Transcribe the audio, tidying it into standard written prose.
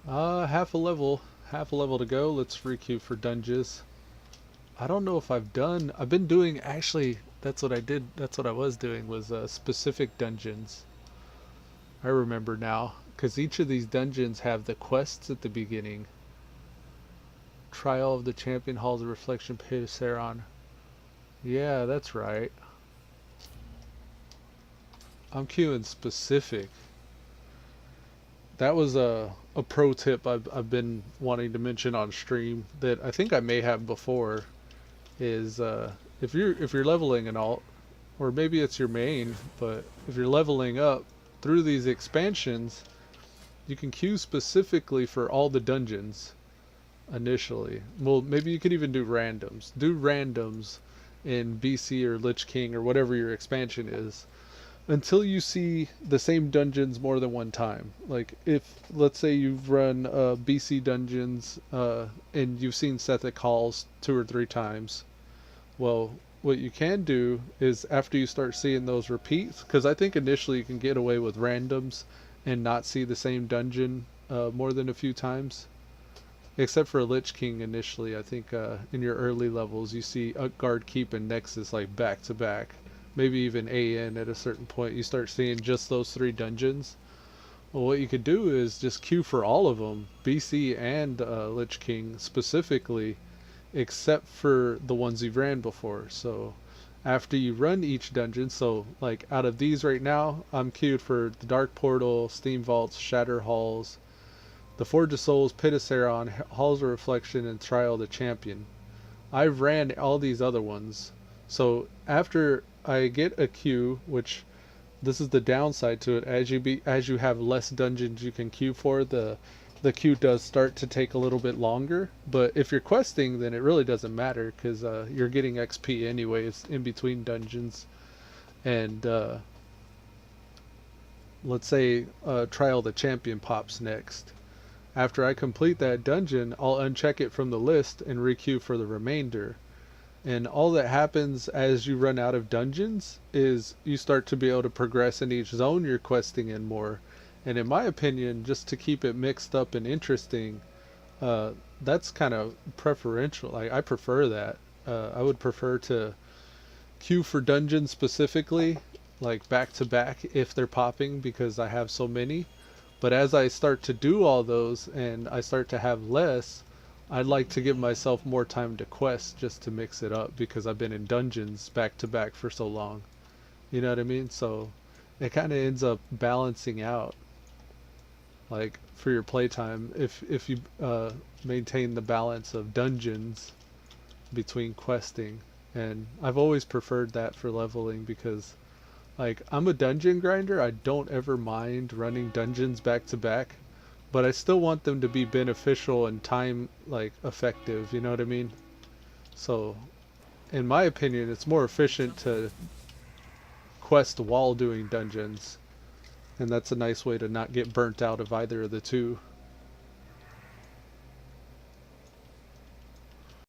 Half a level. Half a level to go. Let's requeue for dungeons. I don't know if I've been doing, actually, that's what I did, that's what I was doing, was specific dungeons. I remember now, because each of these dungeons have the quests at the beginning. Trial of the Champion Halls of Reflection, Pit of Saron. Yeah, that's right. I'm queuing specific. That was a pro tip I've been wanting to mention on stream that I think I may have before. Is if you're leveling an alt, or maybe it's your main, but if you're leveling up through these expansions, you can queue specifically for all the dungeons initially. Well, maybe you could even do randoms. Do randoms in BC or Lich King or whatever your expansion is until you see the same dungeons more than one time. Like if, let's say you've run BC dungeons and you've seen Sethic Halls 2 or 3 times. Well, what you can do is after you start seeing those repeats, because I think initially you can get away with randoms and not see the same dungeon more than a few times. Except for Lich King initially, I think in your early levels you see Utgard Keep and Nexus like back to back. Maybe even AN at a certain point you start seeing just those 3 dungeons. Well, what you could do is just queue for all of them, BC and Lich King specifically, except for the ones you've ran before. So after you run each dungeon, so like out of these right now, I'm queued for the Dark Portal, Steam Vaults, Shatter Halls, the Forge of Souls, Pit of Saron, Halls of Reflection, and Trial of the Champion. I've ran all these other ones. So after I get a queue, which this is the downside to it, as you have less dungeons you can queue for, the queue does start to take a little bit longer. But if you're questing, then it really doesn't matter because you're getting XP anyways in between dungeons. And let's say Trial of the Champion pops next. After I complete that dungeon, I'll uncheck it from the list and requeue for the remainder. And all that happens as you run out of dungeons is you start to be able to progress in each zone you're questing in more. And in my opinion, just to keep it mixed up and interesting, that's kind of preferential. I prefer that. I would prefer to queue for dungeons specifically, like back to back if they're popping because I have so many. But as I start to do all those and I start to have less, I'd like to give myself more time to quest just to mix it up because I've been in dungeons back to back for so long. You know what I mean? So it kind of ends up balancing out, like for your playtime, if you maintain the balance of dungeons between questing. And I've always preferred that for leveling because like I'm a dungeon grinder. I don't ever mind running dungeons back to back, but I still want them to be beneficial and time like effective, you know what I mean? So in my opinion, it's more efficient to quest while doing dungeons, and that's a nice way to not get burnt out of either of the two.